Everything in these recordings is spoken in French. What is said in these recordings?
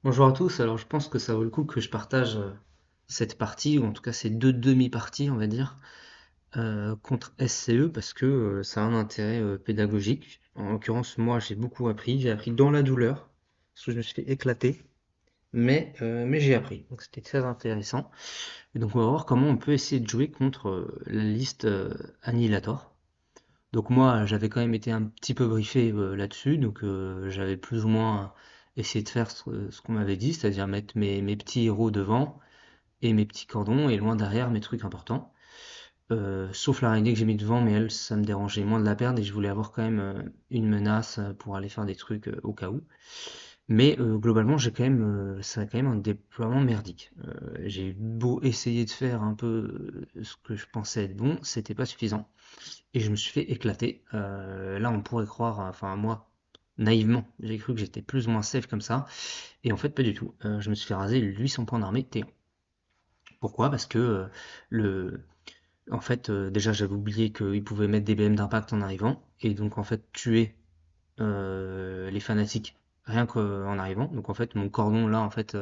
Bonjour à tous, alors je pense que ça vaut le coup que je partage cette partie, ou en tout cas ces deux demi-parties, on va dire, contre SCE, parce que ça a un intérêt pédagogique. En l'occurrence, moi j'ai appris dans la douleur, parce que je me suis fait éclater, mais j'ai appris, donc c'était très intéressant. Et donc on va voir comment on peut essayer de jouer contre la liste Annihilator. Donc moi, j'avais quand même été un petit peu briefé là-dessus, donc j'avais plus ou moins essayé de faire ce qu'on m'avait dit, c'est-à-dire mettre mes petits héros devant et mes petits cordons et loin derrière mes trucs importants. Sauf l'araignée que j'ai mis devant, mais elle, ça me dérangeait moins de la perdre et je voulais avoir quand même une menace pour aller faire des trucs au cas où. Mais globalement, ça a quand même un déploiement merdique. J'ai beau essayer de faire un peu ce que je pensais être bon, c'était pas suffisant et je me suis fait éclater. Là, on pourrait croire, enfin moi, naïvement, j'ai cru que j'étais plus ou moins safe comme ça, et en fait pas du tout. Je me suis fait raser 800 points d'armée T1. Pourquoi? Parce que le, en fait, déjà j'avais oublié qu'il pouvait mettre des BM d'impact en arrivant, et donc en fait tuer les fanatiques rien qu'en arrivant. Donc en fait mon cordon là, en fait,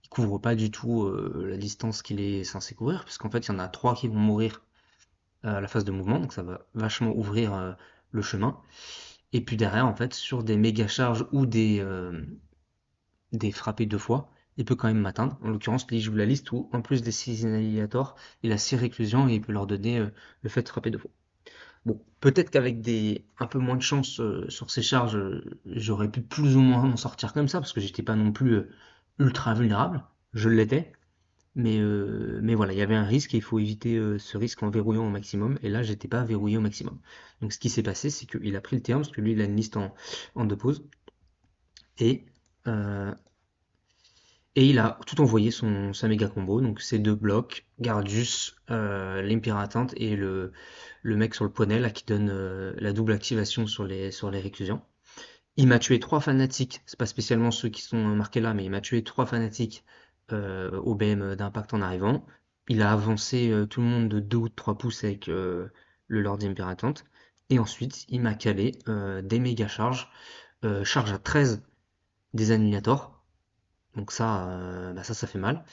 il couvre pas du tout la distance qu'il est censé couvrir, puisqu'en fait il y en a trois qui vont mourir à la phase de mouvement, donc ça va vachement ouvrir le chemin. Et puis derrière, en fait, sur des méga charges ou des frappés deux fois, il peut quand même m'atteindre. En l'occurrence, il joue la liste où, en plus des 6 annihilators, il a 6 réclusions et il peut leur donner le fait de frapper deux fois. Bon, peut-être qu'avec un peu moins de chance sur ces charges, j'aurais pu plus ou moins m'en sortir comme ça, parce que j'étais pas non plus ultra vulnérable. Je l'étais. Mais voilà, il y avait un risque et il faut éviter ce risque en verrouillant au maximum. Et là, j'étais pas verrouillé au maximum. Donc ce qui s'est passé, c'est qu'il a pris le terrain, parce que lui, il a une liste en deux pauses. Et, euh, et il a tout envoyé sa méga combo. Donc ces deux blocs, Gardius, l'Impératante et le mec sur le poney là, qui donne la double activation sur les réclusions. Il m'a tué trois fanatiques, c'est pas spécialement ceux qui sont marqués là, mais il m'a tué trois fanatiques au BM d'impact en arrivant. Il a avancé tout le monde de 2 ou de 3 pouces avec le Lord Imperatant. Et ensuite, il m'a calé des méga charges, charge à 13 des Annihilators. Donc ça, ça fait mal.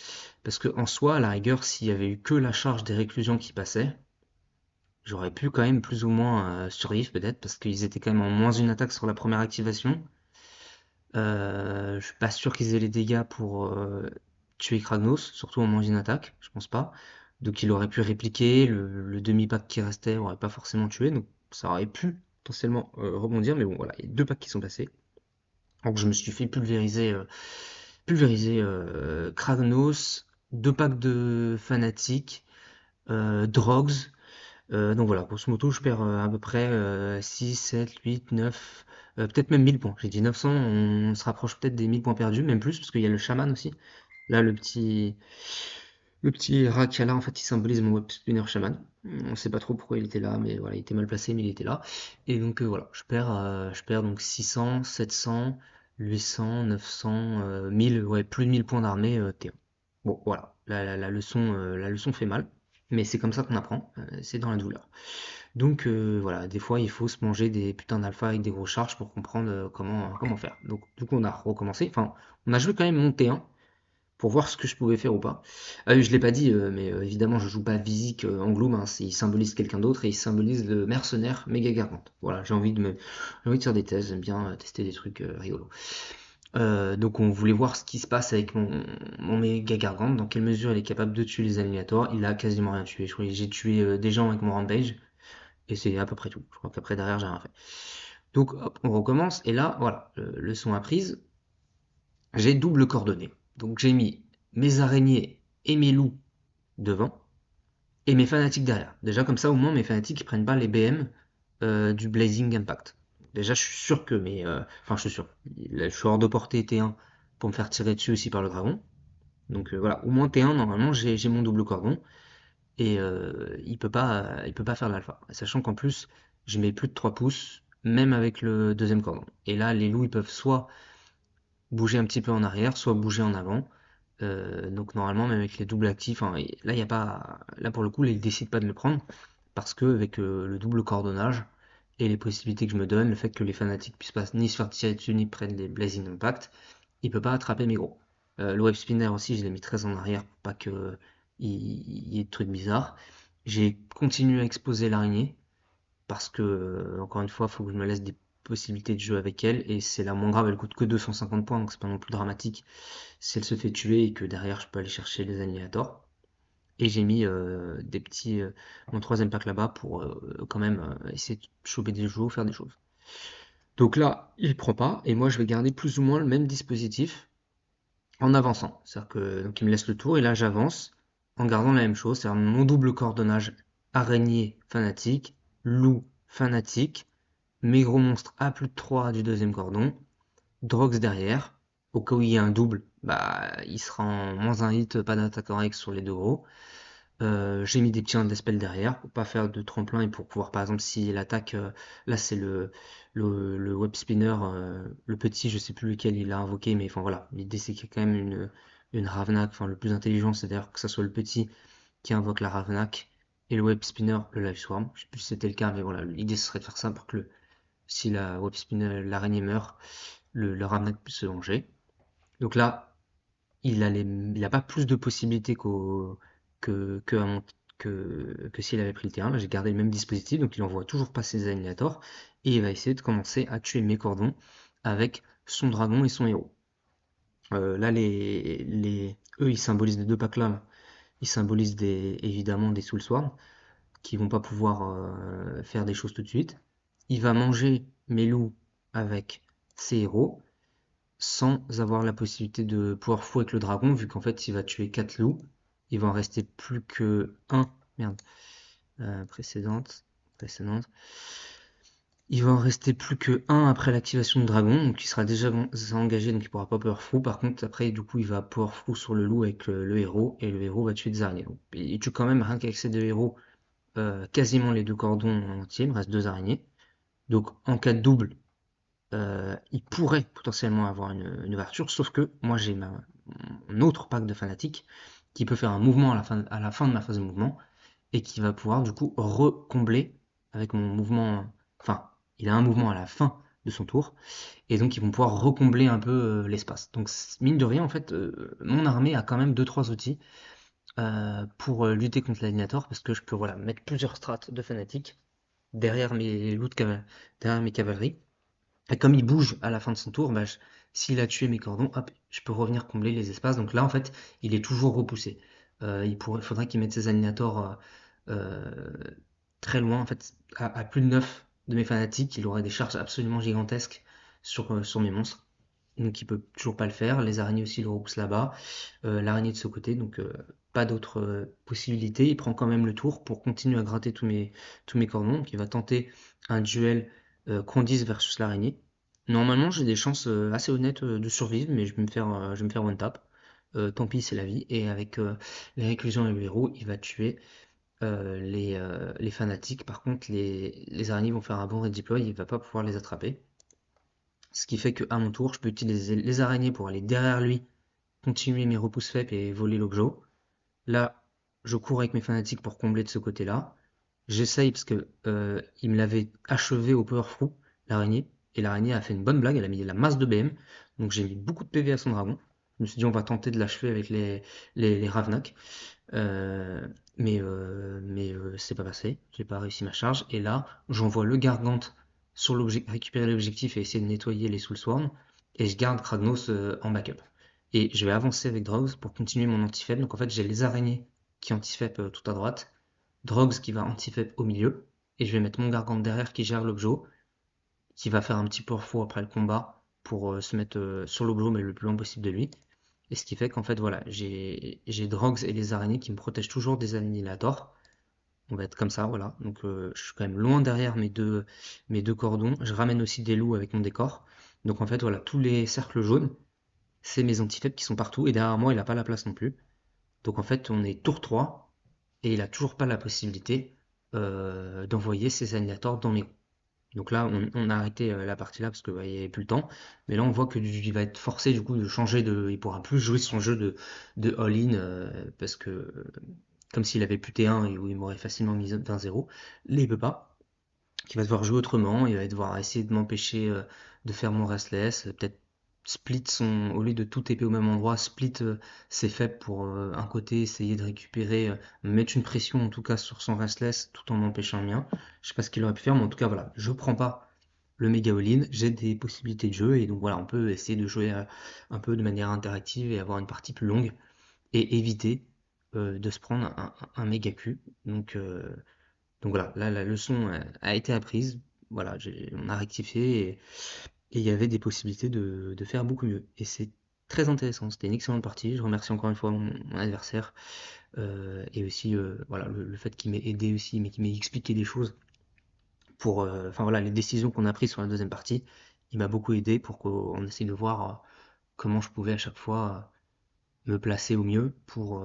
Parce que en soi, à la rigueur, s'il y avait eu que la charge des réclusions qui passait, j'aurais pu quand même plus ou moins survivre peut-être, parce qu'ils étaient quand même en moins une attaque sur la première activation. Je suis pas sûr qu'ils aient les dégâts pour tuer Kragnos, surtout en moins d'une attaque, je pense pas. Donc il aurait pu répliquer, le demi-pack qui restait aurait pas forcément tué, donc ça aurait pu potentiellement rebondir, mais bon voilà, il y a deux packs qui sont passés. Donc je me suis fait pulvériser Kragnos, deux packs de fanatiques, Drogs, donc voilà, grosso modo, je perds à peu près 6, 7, 8, 9, peut-être même 1000 points. J'ai dit 900, on se rapproche peut-être des 1000 points perdus, même plus, parce qu'il y a le chaman aussi. Là, le petit rat qu'il y a là, en fait, il symbolise mon web spinner chaman. On sait pas trop pourquoi il était là, mais voilà, il était mal placé, mais il était là. Et donc voilà, je perds donc 600, 700, 800, 900, 1000, ouais, plus de 1000 points d'armée T1. Bon, voilà, la leçon fait mal, mais c'est comme ça qu'on apprend, c'est dans la douleur. Donc voilà, des fois il faut se manger des putains d'alpha avec des grosses charges pour comprendre comment faire. Donc du coup on a recommencé, enfin on a joué quand même mon T1 pour voir ce que je pouvais faire ou pas. Je l'ai pas dit, mais évidemment je joue pas Visic en Gloom, hein, il symbolise quelqu'un d'autre et il symbolise le mercenaire méga gargante. Voilà, j'ai envie de faire des thèses, j'aime bien tester des trucs rigolos. Donc on voulait voir ce qui se passe avec mon méga gargante, dans quelle mesure il est capable de tuer les animators. Il a quasiment rien tué. Je crois que j'ai tué des gens avec mon rampage. Et c'est à peu près tout. Je crois qu'après, derrière, j'ai rien fait. Donc, hop, on recommence. Et là, voilà, leçon apprise. J'ai double coordonné. Donc, j'ai mis mes araignées et mes loups devant. Et mes fanatiques derrière. Déjà, comme ça, au moins, mes fanatiques, ils prennent pas les BM du Blazing Impact. Déjà, je suis sûr que mes... Enfin, je suis sûr. Je suis hors de portée T1 pour me faire tirer dessus aussi par le dragon. Donc, voilà. Au moins T1, normalement, j'ai mon double cordon. Et il peut pas faire l'alpha. Sachant qu'en plus, je mets plus de 3 pouces, même avec le deuxième cordon. Et là, les loups, ils peuvent soit bouger un petit peu en arrière, soit bouger en avant. Donc normalement, même avec les doubles actifs, hein, là, il y a pas, là pour le coup, là, ils décident pas de le prendre parce que avec le double coordonnage et les possibilités que je me donne, le fait que les fanatiques puissent pas ni se faire tirer dessus ni prennent les Blazing Impact, il peut pas attraper mes gros. Le web spinner aussi, je l'ai mis très en arrière pour pas que il y ait de trucs bizarres. J'ai continué à exposer l'araignée parce que, encore une fois, il faut que je me laisse des possibilités de jeu avec elle et c'est la moins grave, elle coûte que 250 points donc c'est pas non plus dramatique si elle se fait tuer et que derrière je peux aller chercher les annihilators. Et j'ai mis mon troisième pack là-bas pour quand même essayer de choper des jeux, faire des choses. Donc là, il prend pas, et moi je vais garder plus ou moins le même dispositif en avançant. C'est-à-dire que donc il me laisse le tour, et là j'avance en gardant la même chose, c'est-à-dire mon double coordonnage araignée fanatique, loup fanatique, mes gros monstres à plus de 3 du deuxième cordon, Drox derrière, au cas où il y a un double, bah il sera en moins un hit, pas d'attaque en X sur les deux gros. J'ai mis des petits spell derrière pour pas faire de tremplin et pour pouvoir, par exemple, si l'attaque, là c'est le web spinner, le petit, je sais plus lequel il a invoqué, mais enfin voilà, l'idée c'est qu'il y a quand même une Ravnak, enfin le plus intelligent c'est d'ailleurs que ça soit le petit qui invoque la Ravnak et le web spinner le Life Swarm. Je sais plus si c'était le cas, mais voilà, l'idée ce serait de faire ça pour que si la web spinner, l'araignée meurt, le Ravnak puisse se venger. Donc là, il a pas plus de possibilités que, que, à mon- que s'il avait pris le terrain. Là, j'ai gardé le même dispositif, donc il envoie toujours pas ses annihilators et il va essayer de commencer à tuer mes cordons avec son dragon et son héros. Là, eux, ils symbolisent les deux packs là. Ils symbolisent évidemment des Soulsworn qui vont pas pouvoir faire des choses tout de suite. Il va manger mes loups avec ses héros sans avoir la possibilité de pouvoir fou avec le dragon, vu qu'en fait il va tuer 4 loups. Il va en rester plus que un. Merde. Précédente. Il va en rester plus que un après l'activation du dragon, donc il sera déjà engagé, donc il pourra pas powerful. Par contre, après, du coup, il va powerful sur le loup avec le héros, et le héros va tuer des araignées. Donc, il tue quand même, rien qu'avec ces deux héros, quasiment les deux cordons entiers, il me reste deux araignées. Donc, en cas de double, il pourrait potentiellement avoir une ouverture, sauf que moi j'ai mon autre pack de fanatiques qui peut faire un mouvement à la fin de ma phase de mouvement et qui va pouvoir du coup recombler avec mon mouvement. Enfin, il a un mouvement à la fin de son tour et donc ils vont pouvoir recombler un peu l'espace. Donc mine de rien, en fait, mon armée a quand même deux trois outils pour lutter contre l'alligator parce que je peux voilà mettre plusieurs strates de fanatiques derrière mes derrière mes cavaleries et comme il bouge à la fin de son tour, bah, s'il a tué mes cordons, hop, je peux revenir combler les espaces. Donc là, en fait, il est toujours repoussé. Faudrait qu'il mette ses animators euh, très loin. En fait, à plus de 9 de mes fanatiques, il aurait des charges absolument gigantesques sur mes monstres. Donc il peut toujours pas le faire. Les araignées aussi le repoussent là-bas. L'araignée de ce côté, donc pas d'autre possibilité. Il prend quand même le tour pour continuer à gratter tous mes cordons. Donc il va tenter un duel Candice versus l'araignée. Normalement, j'ai des chances assez honnêtes de survivre, mais je vais me faire one tap. Tant pis, c'est la vie. Et avec les réclusions et le héros, il va tuer les fanatiques. Par contre, les araignées vont faire un bon redeploy, il va pas pouvoir les attraper. Ce qui fait que à mon tour, je peux utiliser les araignées pour aller derrière lui, continuer mes repousses faibles et voler l'objet. Là, je cours avec mes fanatiques pour combler de ce côté-là. J'essaye parce que il me l'avait achevé au power through, l'araignée, et l'araignée a fait une bonne blague, elle a mis la masse de BM, donc j'ai mis beaucoup de PV à son dragon. Je me suis dit on va tenter de l'achever avec les Ravnak. Euh, mais c'est pas passé, j'ai pas réussi ma charge, et là j'envoie le Gargante sur récupérer l'objectif et essayer de nettoyer les Soulsworn, et je garde Kragnos en backup. Et je vais avancer avec Drogs pour continuer mon anti-faible. Donc en fait j'ai les araignées qui anti-faible tout à droite, Drogs qui va anti-faible au milieu, et je vais mettre mon Gargante derrière qui gère l'objet, qui va faire un petit peu refou après le combat pour se mettre sur l'objet mais le plus loin possible de lui. Et ce qui fait qu'en fait, voilà, j'ai Drogs et les araignées qui me protègent toujours des annihilators. On va être comme ça, voilà. Donc je suis quand même loin derrière mes deux cordons. Je ramène aussi des loups avec mon décor. Donc en fait, voilà, tous les cercles jaunes, c'est mes antifaibles qui sont partout. Et derrière moi, il n'a pas la place non plus. Donc en fait, on est tour 3 et il a toujours pas la possibilité d'envoyer ses annihilators dans mes groupes. Donc là, on a arrêté la partie là parce qu'il n'y avait plus le temps. Mais là, on voit qu'il va être forcé du coup de changer de. Il pourra plus jouer son jeu de all-in parce que comme s'il avait plus T1 et où il m'aurait facilement mis 20-0. Là, il peut pas. Il va devoir jouer autrement. Il va devoir essayer de m'empêcher de faire mon restless. Peut-être split au lieu de tout TP au même endroit, split ses faibles pour un côté essayer de récupérer, mettre une pression en tout cas sur son restless tout en empêchant le mien. Je sais pas ce qu'il aurait pu faire, mais en tout cas voilà, je prends pas le méga all-in, j'ai des possibilités de jeu et donc voilà, on peut essayer de jouer un peu de manière interactive et avoir une partie plus longue et éviter de se prendre un méga Q. Donc voilà, là la leçon a été apprise. Voilà, on a rectifié et il y avait des possibilités de faire beaucoup mieux. Et c'est très intéressant. C'était une excellente partie. Je remercie encore une fois mon adversaire et aussi voilà le fait qu'il m'ait aidé aussi, mais qu'il m'ait expliqué des choses pour, enfin voilà, les décisions qu'on a prises sur la deuxième partie. Il m'a beaucoup aidé pour qu'on essaye de voir comment je pouvais à chaque fois me placer au mieux pour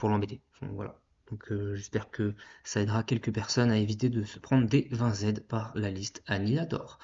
l'embêter. Donc, voilà. Donc j'espère que ça aidera quelques personnes à éviter de se prendre des 20 Z par la liste Annihilator.